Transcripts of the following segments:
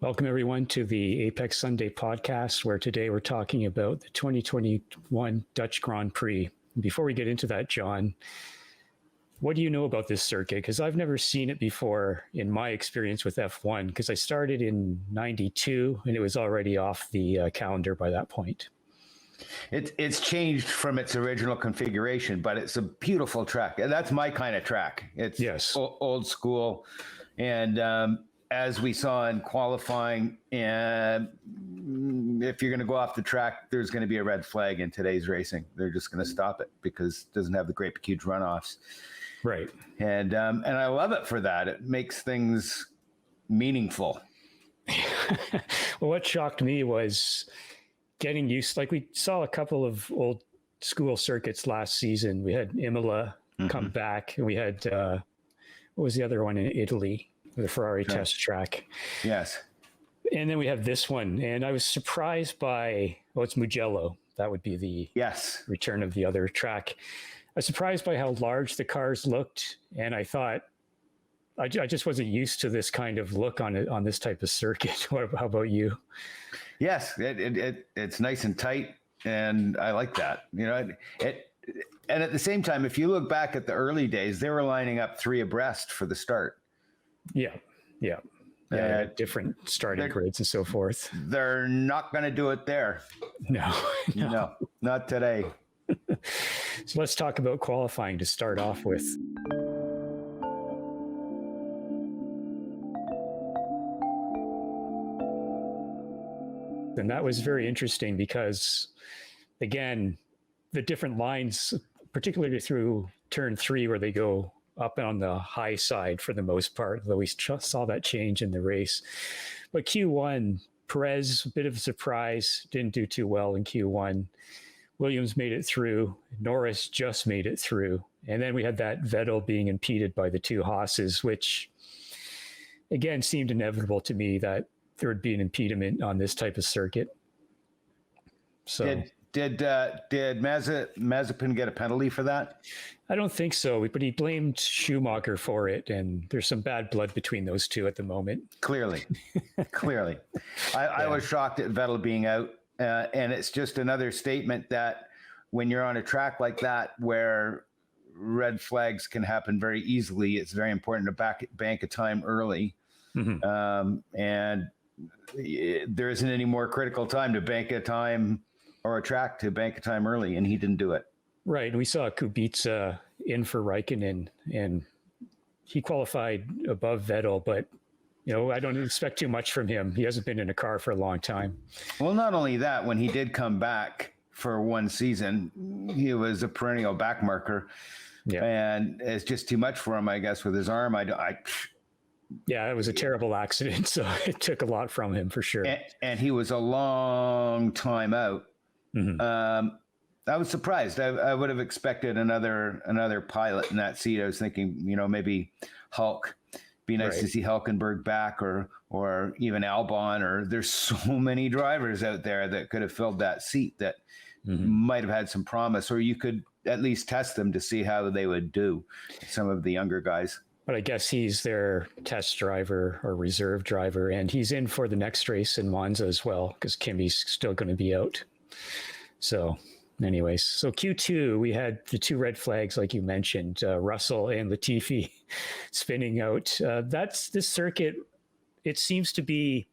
Welcome, everyone, to the Apex Sunday podcast, where today we're talking about the 2021 Dutch Grand Prix. Before we get into that, John, what do you know about this circuit? Because I've never seen it before in my experience with F1, because I started in 92 and it was already off the calendar by that point. It's changed from its original configuration, but it's a beautiful track. That's my kind of track. It's old school. And as we saw in qualifying, and if you're going to go off the track, there's going to be a red flag in today's racing. They're just going to stop it because it doesn't have the great huge runoffs. Right. And I love it for that. It makes things meaningful. Well, what shocked me was getting used. Like, we saw a couple of old school circuits last season. We had Imola come back, and we had what was the other one in Italy, the Ferrari test track. Yes. And then we have this one, and I was surprised by, it's Mugello. That would be the return of the other track. I was surprised by how large the cars looked, and I thought, I just wasn't used to this kind of look on this type of circuit. How about you? Yes, it's nice and tight, and I like that. You know, and at the same time, if you look back at the early days, they were lining up 3 abreast for the start. Yeah. Different starting grids and so forth. They're not going to do it there. No, not today. So let's talk about qualifying to start off with. And that was very interesting because, again, the different lines, particularly through turn 3, where they go up on the high side for the most part, though we saw that change in the race. But Q1, Perez, a bit of a surprise, didn't do too well in Q1. Williams made it through. Norris just made it through. And then we had that Vettel being impeded by the 2 Haas's, which, again, seemed inevitable to me that there would be an impediment on this type of circuit. So did Mazepin get a penalty for that? I don't think so, but he blamed Schumacher for it, and there's some bad blood between those two at the moment. Clearly. I was shocked at Vettel being out, and it's just another statement that when you're on a track like that where red flags can happen very easily, it's very important to bank a time early. And there isn't any more critical time to bank a time, or a track to bank a time early, and he didn't do it. Right. We saw Kubica in for Raikkonen, and he qualified above Vettel, but I don't expect too much from him. He hasn't been in a car for a long time. Well, not only that, when he did come back for one season, he was a perennial backmarker. Yeah. And it's just too much for him, I guess, with his arm. Yeah, it was a terrible accident, so it took a lot from him for sure. And he was a long time out. I was surprised. I would have expected another pilot in that seat. I was thinking, maybe Hulk. Be nice to see Hülkenberg back, or even Albon. Or there's so many drivers out there that could have filled that seat that might have had some promise, or you could at least test them to see how they would do. Some of the younger guys. But I guess he's their test driver or reserve driver, and he's in for the next race in Monza as well, because Kimi's still going to be out. So anyways, so Q2, we had the 2 red flags, like you mentioned, Russell and Latifi spinning out. This circuit, it seems to be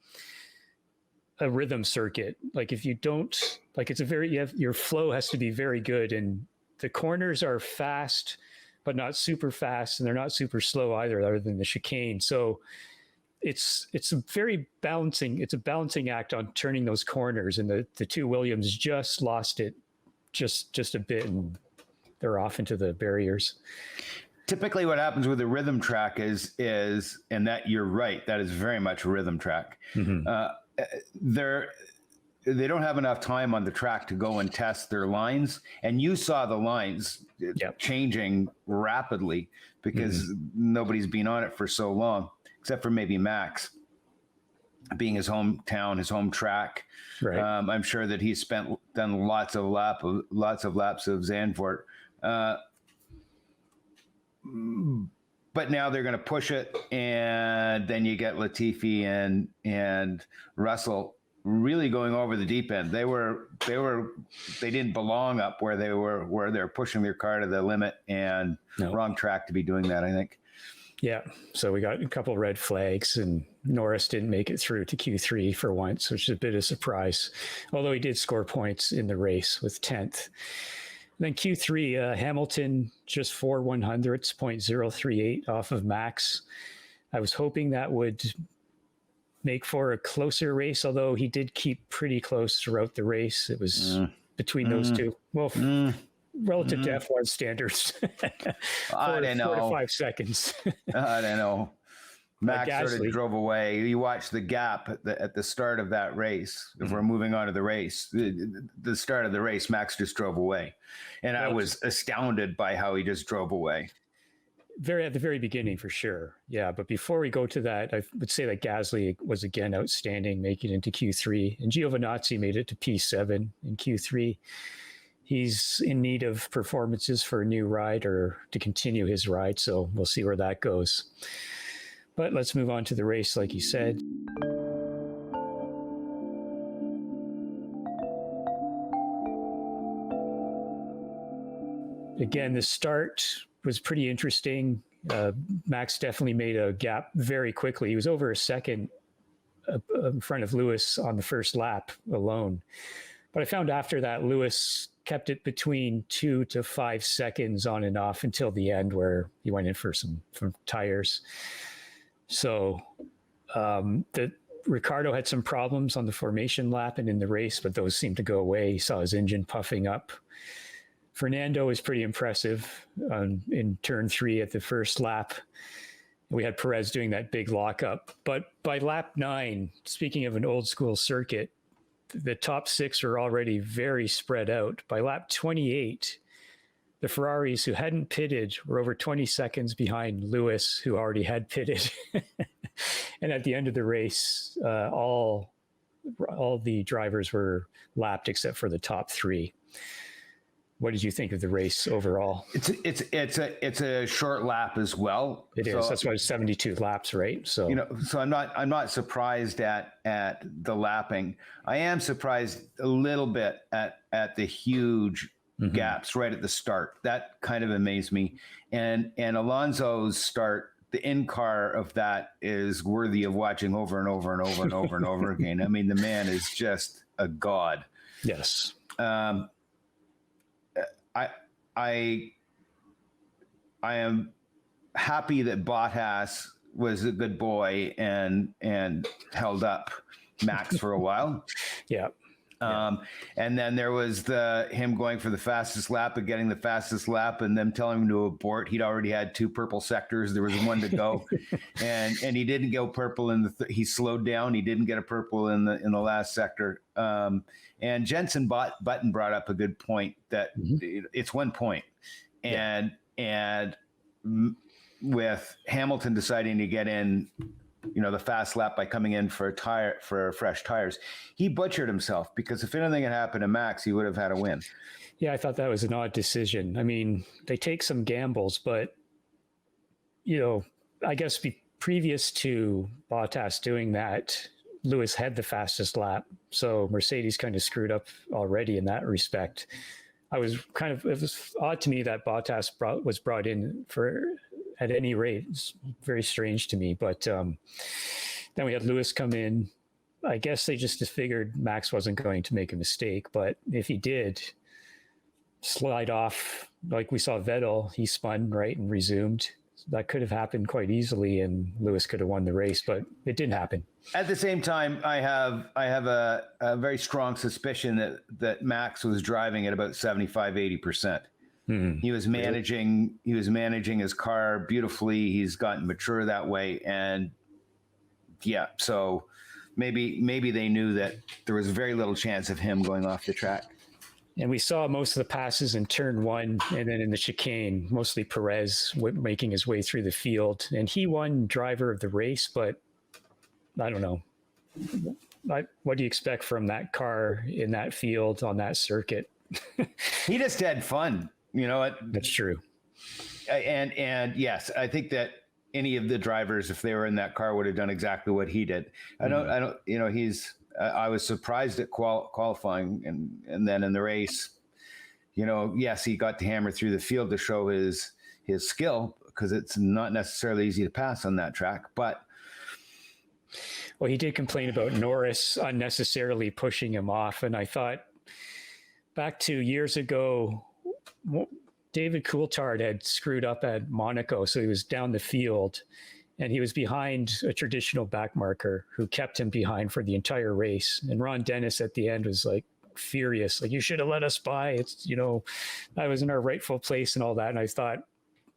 a rhythm circuit. Like, if you don't, like, your flow has to be very good, and the corners are fast, but not super fast, and they're not super slow either, other than the chicane. So it's a balancing act on turning those corners, and the 2 Williams just lost it just a bit, and they're off into the barriers. Typically what happens with a rhythm track is, and that you're right, that is very much a rhythm track. They don't have enough time on the track to go and test their lines. And you saw the lines changing rapidly because nobody's been on it for so long, except for maybe Max, being his hometown, his home track. Right. I'm sure that he's done lots of laps of Zandvoort. but now they're going to push it, and then you get Latifi and Russell really going over the deep end. They didn't belong up where they're pushing their car to the limit, and wrong track to be doing that, I think. Yeah. So we got a couple of red flags, and Norris didn't make it through to Q3 for once, which is a bit of a surprise, although he did score points in the race with 10th. Then Q3, Hamilton just 4/100ths, 0.038 off of Max. I was hoping that would make for a closer race, although he did keep pretty close throughout the race. It was between those two. Well, relative to F1 standards. I don't know. 4 to 5 seconds. I don't know. Max sort of drove away. You watch the gap at the start of that race. If we're moving on to the race, the start of the race, Max just drove away. And I was astounded by how he just drove away. At the very beginning, for sure. Yeah. But before we go to that, I would say that Gasly was again outstanding, making it into Q3. And Giovinazzi made it to P7 in Q3. He's in need of performances for a new ride or to continue his ride. So we'll see where that goes. But let's move on to the race, like you said. Again, the start was pretty interesting. Max definitely made a gap very quickly. He was over a second in front of Lewis on the first lap alone. But I found after that, Lewis kept it between 2 to 5 seconds on and off until the end, where he went in for some tires. So Ricardo had some problems on the formation lap and in the race, but those seemed to go away. He saw his engine puffing up. Fernando was pretty impressive in turn 3 at the first lap. We had Perez doing that big lockup. But by lap 9, speaking of an old school circuit, the top 6 were already very spread out. By lap 28, the Ferraris who hadn't pitted were over 20 seconds behind Lewis, who already had pitted. And at the end of the race, all the drivers were lapped except for the top 3. What did you think of the race overall? It's a short lap as well. It is. That's why it's 72 laps, right? So so I'm not surprised at the lapping. I am surprised a little bit at the huge gaps right at the start. That kind of amazed me. And Alonso's start, the in-car of that is worthy of watching over and over and over and over and over again. I mean, the man is just a god. Yes. I am happy that Bottas was a good boy and held up Max for a while. Yeah. And then there was him going for the fastest lap and getting the fastest lap, and them telling him to abort. He'd already had 2 purple sectors. There was 1 to go, and he didn't go purple in he slowed down. He didn't get a purple in the last sector. And Jensen Button brought up a good point that it's 1 point, and with Hamilton deciding to get in, the fast lap by coming in for fresh tires, he butchered himself, because if anything had happened to Max, he would have had a win. Yeah, I thought that was an odd decision. I mean, they take some gambles, but I guess previous to Bottas doing that, Lewis had the fastest lap, so Mercedes kind of screwed up already in that respect. It was odd to me that Bottas was brought in at any rate. It's very strange to me. But then we had Lewis come in. I guess they just figured Max wasn't going to make a mistake, but if he did slide off, like we saw Vettel, he spun right and resumed. That could have happened quite easily, and Lewis could have won the race, but it didn't happen. At the same time, I have a very strong suspicion that Max was driving at about 75-80%. He was managing his car beautifully. He's gotten mature that way, and so maybe they knew that there was very little chance of him going off the track. And we saw most of the passes in turn 1, and then in the chicane, mostly Perez making his way through the field. And he won driver of the race, but I don't know. What do you expect from that car in that field on that circuit? He just had fun. You know what? That's true. And yes, I think that any of the drivers, if they were in that car, would have done exactly what he did. I don't, I was surprised at qualifying and then in the race, yes, he got to hammer through the field to show his skill, because it's not necessarily easy to pass on that track. But well, he did complain about Norris unnecessarily pushing him off. And I thought back to years ago, David Coulthard had screwed up at Monaco. So he was down the field and he was behind a traditional back marker who kept him behind for the entire race. And Ron Dennis at the end was like furious, like, you should have let us by. It's, I was in our rightful place and all that. And I thought,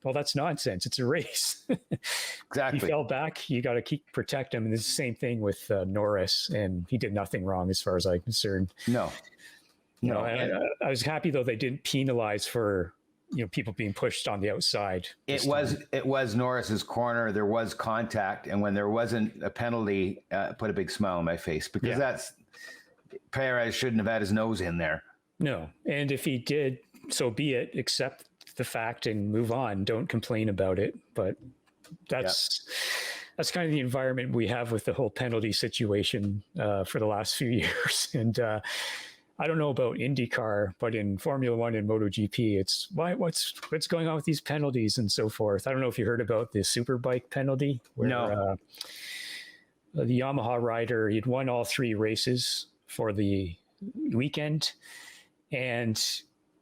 well, that's nonsense. It's a race. Exactly. He fell back. You got to protect him. And it's the same thing with Norris. And he did nothing wrong as far as I'm concerned. No. I was happy though they didn't penalize for people being pushed on the outside. It was Norris's corner. There was contact, and when there wasn't a penalty, put a big smile on my face, because Perez shouldn't have had his nose in there. No, and if he did, so be it. Accept the fact and move on. Don't complain about it. But that's kind of the environment we have with the whole penalty situation for the last few years, and. I don't know about IndyCar, but in Formula One and MotoGP, it's what's going on with these penalties and so forth. I don't know if you heard about the Superbike penalty. Where, the Yamaha rider, he'd won all 3 races for the weekend, and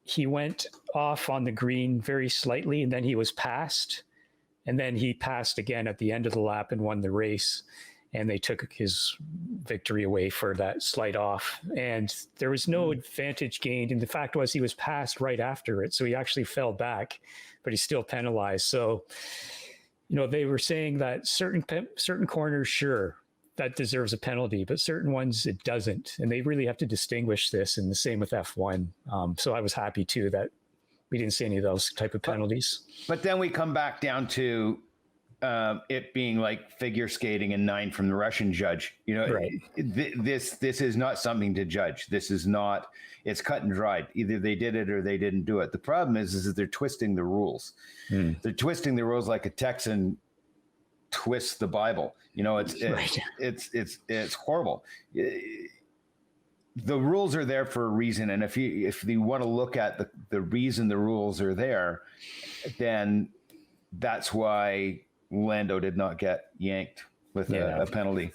he went off on the green very slightly, and then he was passed, and then he passed again at the end of the lap and won the race. And they took his victory away for that slight off. And there was no advantage gained. And the fact was he was passed right after it. So he actually fell back, but he's still penalized. So, they were saying that certain corners, sure, that deserves a penalty, but certain ones it doesn't. And they really have to distinguish this. And the same with F1. So I was happy too that we didn't see any of those type of penalties. But then we come back down to it being like figure skating and 9 from the Russian judge. Right. This is not something to judge. This is not, it's cut and dried. Either they did it or they didn't do it. The problem is that they're twisting the rules. They're twisting the rules like a Texan twists the Bible. It's horrible. The rules are there for a reason. And if you want to look at the reason the rules are there, then that's why Lando did not get yanked with a penalty.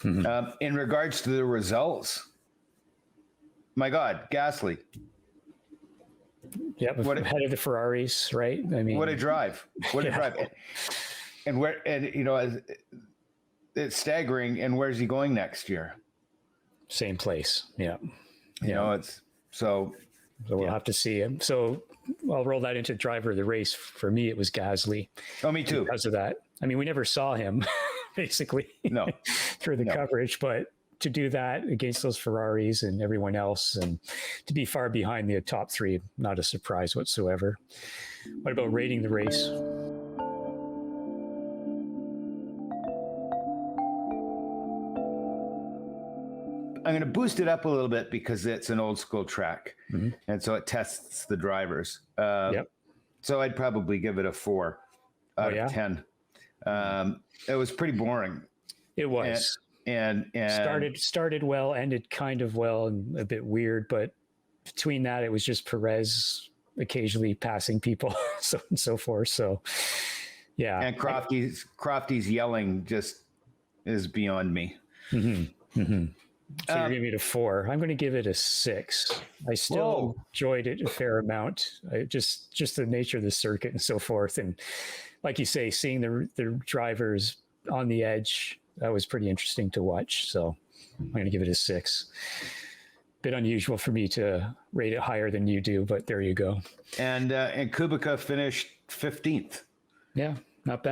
Mm-hmm. In regards to the results, my God, Gasly. Yeah, ahead of the Ferraris, right? I mean, what a drive! What a drive! It's staggering. And where's he going next year? Same place. Yeah. It's so we'll have to see him. So I'll roll that into driver of the race. For me, it was Gasly. Oh, me too. Because of that. I mean, we never saw him basically through the coverage, but to do that against those Ferraris and everyone else and to be far behind the top 3, not a surprise whatsoever. What about rating the race? I'm going to boost it up a little bit because it's an old school track. Mm-hmm. And so it tests the drivers. So I'd probably give it a 4 out of 10. It was pretty boring. It was. And started well, ended kind of well and a bit weird. But between that, it was just Perez occasionally passing people, so and so forth. So, yeah. And Crofty's yelling just is beyond me. Mm-hmm. Mm-hmm. So you're giving it a 4. I'm going to give it a 6. I still enjoyed it a fair amount. Just the nature of the circuit and so forth. And like you say, seeing the drivers on the edge, that was pretty interesting to watch. So I'm going to give it a 6. Bit unusual for me to rate it higher than you do, but there you go. And Kubica finished 15th. Yeah, not bad.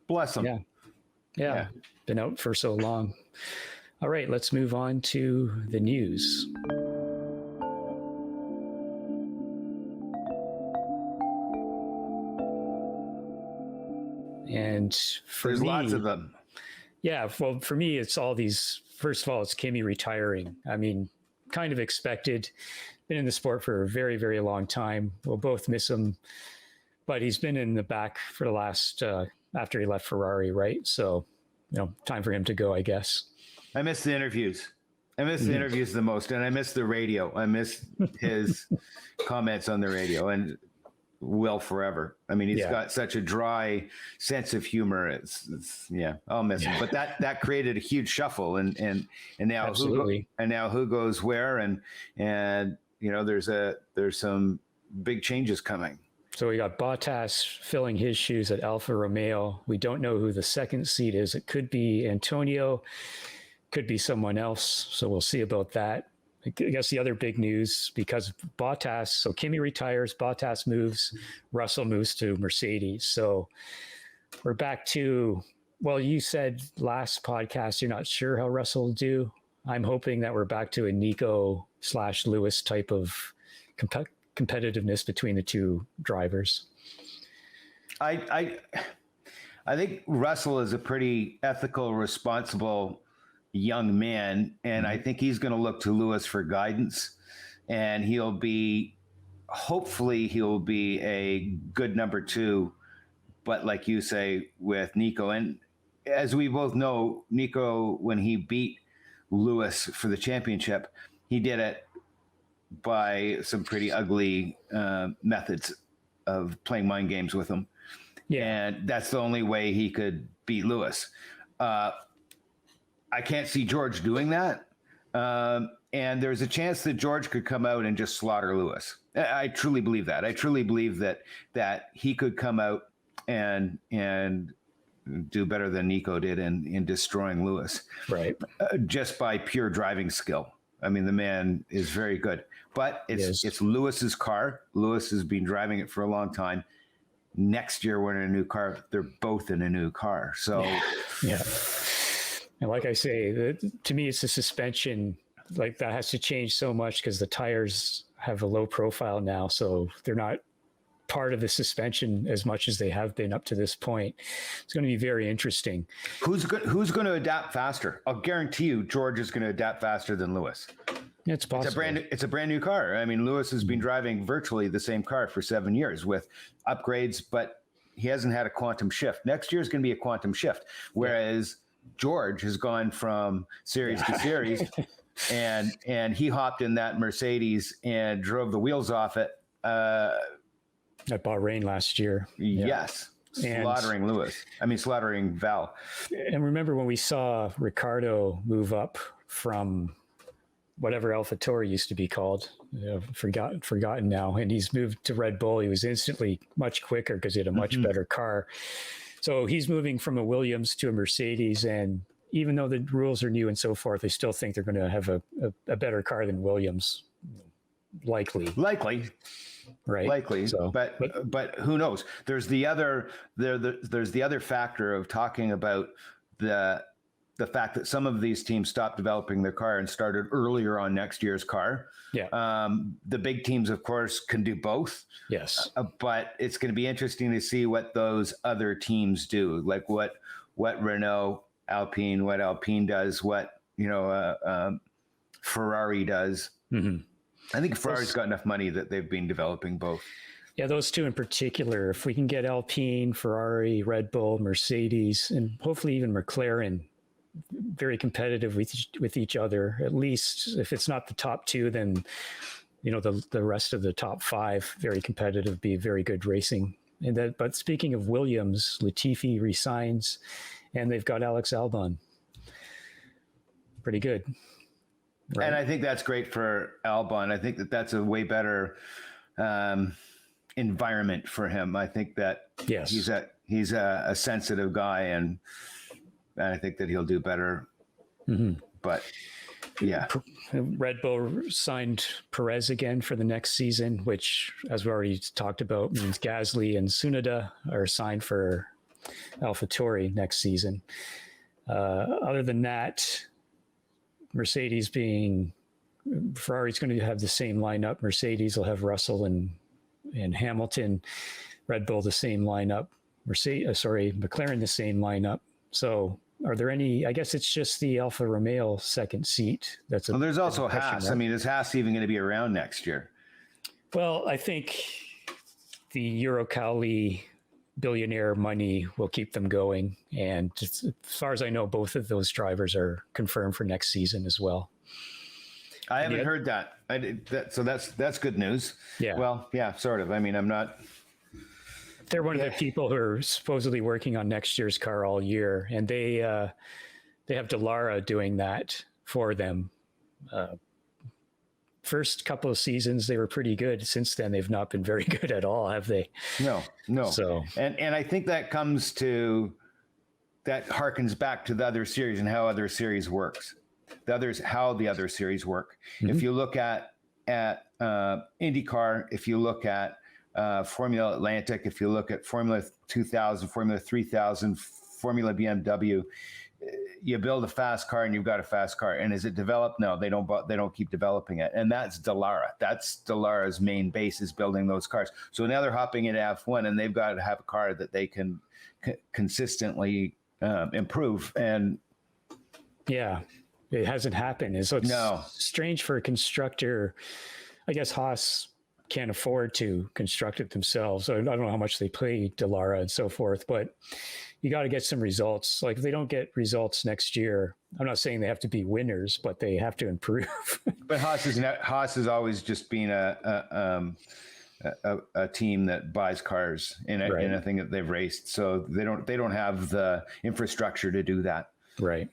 Bless him. Yeah. Been out for so long. All right, let's move on to the news. And there's lots of them. Yeah, well, for me, it's all these. First of all, it's Kimi retiring. I mean, kind of expected. Been in the sport for a very, very long time. We'll both miss him, but he's been in the back for the last after he left Ferrari, right? So, time for him to go, I guess. I miss the interviews. I miss the interviews the most, and I miss the radio. I miss his comments on the radio, and will forever. I mean, he's got such a dry sense of humor. It's I'll miss him. But that created a huge shuffle, and now who goes where, and there's some big changes coming. So we got Bottas filling his shoes at Alfa Romeo. We don't know who the second seat is. It could be Antonio, could be someone else. So we'll see about that. I guess the other big news, because Bottas, so Kimi retires, Bottas moves, Russell moves to Mercedes. So we're back to, well, you said last podcast, you're not sure how Russell will do. I'm hoping that we're back to a Nico/Lewis type of competitiveness between the two drivers. I think Russell is a pretty ethical, responsible young man, and I think he's going to look to Lewis for guidance, and hopefully he'll be a good number two, but like you say, with Nico. And as we both know, Nico, when he beat Lewis for the championship, he did it by some pretty ugly methods of playing mind games with him. Yeah. And that's the only way he could beat Lewis. I can't see George doing that. And there's a chance that George could come out and just slaughter Lewis. I truly believe that. I truly believe that he could come out and do better than Nico did in destroying Lewis. Right. Just by pure driving skill. I mean, the man is very good. But it's Lewis's car. Lewis has been driving it for a long time. Next year, we're in a new car. They're both in a new car. So, yeah. And like I say, to me, it's the suspension. Like that has to change so much because the tires have a low profile now. So they're not part of the suspension as much as they have been up to this point. It's going to be very interesting. Who's going to adapt faster? I'll guarantee you George is going to adapt faster than Lewis. It's possible. It's a brand new car. I mean, Lewis has been driving virtually the same car for 7 years with upgrades, but he hasn't had a quantum shift. Next year is going to be a quantum shift, whereas George has gone from series to series, and he hopped in that Mercedes and drove the wheels off it. At Bahrain last year. Yes. Slaughtering Val. And remember when we saw Ricardo move up from whatever AlphaTauri used to be called, forgotten now, and he's moved to Red Bull. He was instantly much quicker because he had a much better car. So he's moving from a Williams to a Mercedes, and even though the rules are new and so forth, I still think they're going to have a better car than Williams. Likely. Right. Likely. So, but who knows? There's the other factor of talking about the fact that some of these teams stopped developing their car and started earlier on next year's car. Yeah. The big teams, of course, can do both. Yes. But it's going to be interesting to see what those other teams do, like what Renault, Alpine, what Alpine does, what Ferrari does. Mm-hmm. I think Ferrari's got enough money that they've been developing both. Yeah, those two in particular. If we can get Alpine, Ferrari, Red Bull, Mercedes, and hopefully even McLaren very competitive with each other, at least if it's not the top two, then the rest of the top five very competitive, be very good racing. But speaking of Williams, Latifi resigns, and they've got Alex Albon. Pretty good. Right. And I think that's great for Albon. I think that's a way better environment for him. I think that he's a sensitive guy, and I think that he'll do better. Mm-hmm. But yeah, Red Bull signed Perez again for the next season, which, as we already talked about, means Gasly and Tsunoda are signed for AlphaTauri next season. Other than that, Ferrari's going to have the same lineup. Mercedes will have Russell and Hamilton. Red Bull the same lineup. McLaren the same lineup. So, are there any? I guess it's just the Alfa Romeo second seat. There's also Haas. I mean, is Haas even going to be around next year? Well, I think the Eurocali billionaire money will keep them going. And as far as I know, both of those drivers are confirmed for next season as well. I haven't heard that. So that's good news. Yeah. Well, yeah, sort of. I mean, I'm not. They're one of the people who are supposedly working on next year's car all year, and they have Dallara doing that for them. First couple of seasons, they were pretty good. Since then, they've not been very good at all, have they? No. So, and I think that harkens back to the other series and how other series works. How the other series work. Mm-hmm. If you look at IndyCar, if you look at Formula Atlantic, if you look at Formula 2000, Formula 3000, Formula BMW, you build a fast car and you've got a fast car. And is it developed? No, they don't keep developing it. And that's Dallara. That's Dallara's main base, is building those cars. So now they're hopping into F1 and they've got to have a car that they can consistently improve. And yeah, it hasn't happened. So it's strange for a constructor. I guess Haas can't afford to construct it themselves. So I don't know how much they pay Dallara and so forth, but you got to get some results. Like if they don't get results next year, I'm not saying they have to be winners, but they have to improve. But Haas has always just been a team that buys cars in anything that they've raced. So they don't have the infrastructure to do that. Right.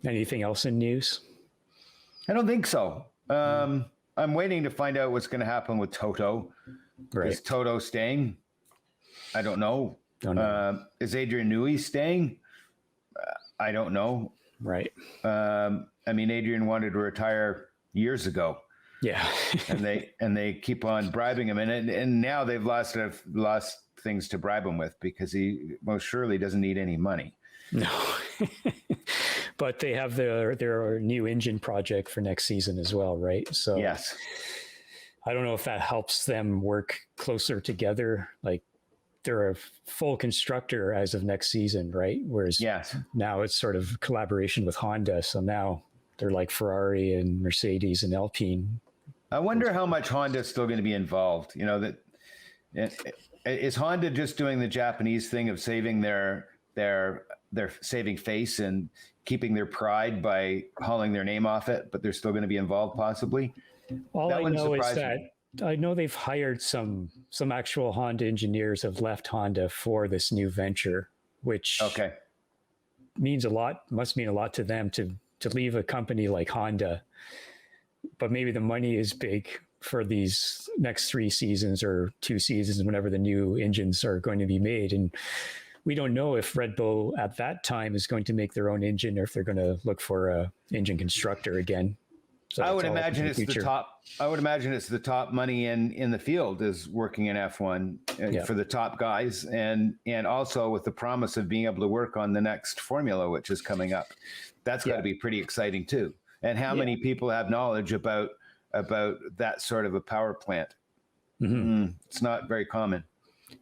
Anything else in news? I don't think so. I'm waiting to find out what's going to happen with Toto. Right. Is Toto staying? I don't know. Is Adrian Newey staying? I don't know. Right. I mean, Adrian wanted to retire years ago. Yeah. and they keep on bribing him, and now they've lost things to bribe him with, because he most surely doesn't need any money. No. But they have their new engine project for next season as well, right? So yes. I don't know if that helps them work closer together. Like they're a full constructor as of next season, right? Whereas now it's sort of collaboration with Honda. So now they're like Ferrari and Mercedes and Alpine. I wonder how much Honda is still going to be involved. You know, that is Honda just doing the Japanese thing of saving their saving face and keeping their pride by hauling their name off it, but they're still going to be involved possibly. All I know is that I know they've hired some actual Honda engineers have left Honda for this new venture, which means a lot, must mean a lot to them to leave a company like Honda. But maybe the money is big for these next 3 seasons or 2 seasons, whenever the new engines are going to be made. And we don't know if Red Bull at that time is going to make their own engine, or if they're going to look for a engine constructor again. So I would imagine it's the top. I would imagine it's the top money in the field is working in F1 for the top guys, and also with the promise of being able to work on the next formula, which is coming up. That's got to be pretty exciting too. And how many people have knowledge about that sort of a power plant? Mm-hmm. It's not very common.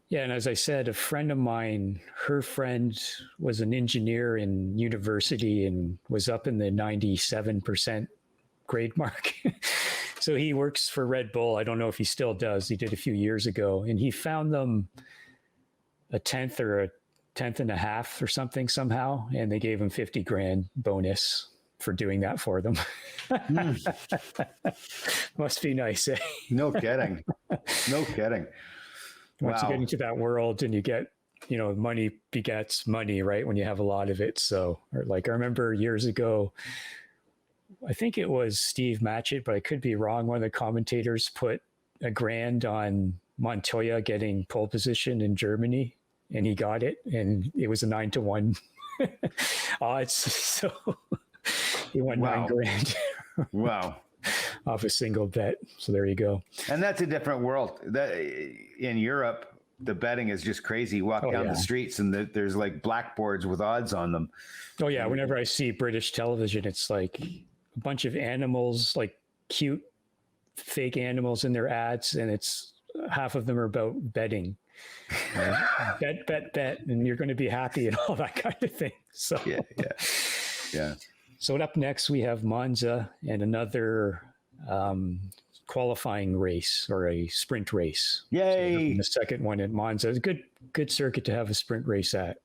Yeah, and as I said, a friend of mine, her friend was an engineer in university and was up in the 97% grade mark. So he works for Red Bull. I don't know if he still does. He did a few years ago, and he found them a tenth or a tenth and a half or something somehow, and they gave him $50,000 bonus for doing that for them. Must be nice, eh? No kidding. No kidding. Once you get into that world and you get, money begets money, right? When you have a lot of it. So, I remember years ago, I think it was Steve Matchett, but I could be wrong. One of the commentators put $1,000 on Montoya getting pole position in Germany, and he got it, and it was a 9-1 odds. So he won $9,000. Wow. Off a single bet. So there you go. And that's a different world. That in Europe, the betting is just crazy. You walk down the streets and there's like blackboards with odds on them. Oh yeah. Whenever I see British television, it's like a bunch of animals, like cute fake animals in their ads. And it's half of them are about betting. Bet, and you're going to be happy and all that kind of thing. So yeah. So up next we have Monza and another qualifying race or a sprint race. Yay! So the second one at Monza. It's a good circuit to have a sprint race at,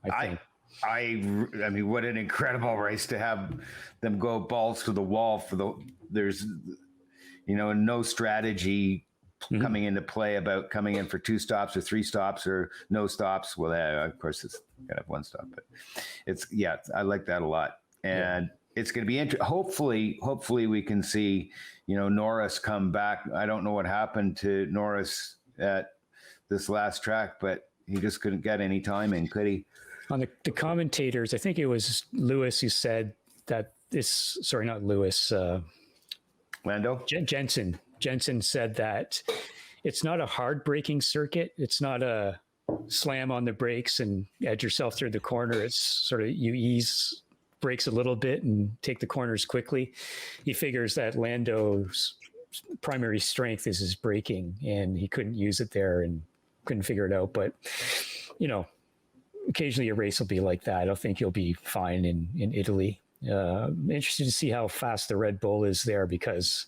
I think. I mean, what an incredible race to have them go balls to the wall there's, no strategy coming into play about coming in for 2 stops or 3 stops or no stops. Well, of course it's gonna have 1 stop, but I like that a lot. And it's going to be interesting. Hopefully we can see, Norris come back. I don't know what happened to Norris at this last track, but he just couldn't get any timing, could he? On the commentators, I think it was Lewis who said that not Lewis, Lando? Jensen said that it's not a hard braking circuit. It's not a slam on the brakes and edge yourself through the corner. It's sort of you ease brakes a little bit and take the corners quickly. He figures that Lando's primary strength is his braking, and he couldn't use it there and couldn't figure it out. But, occasionally a race will be like that. I don't think he'll be fine in Italy. Interested to see how fast the Red Bull is there, because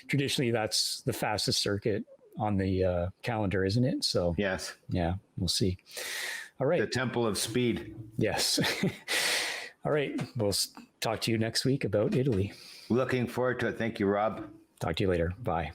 traditionally that's the fastest circuit on the calendar, isn't it? So yes, yeah, we'll see. All right, the Temple of Speed. Yes. All right, we'll talk to you next week about Italy. Looking forward to it. Thank you, Rob. Talk to you later. Bye.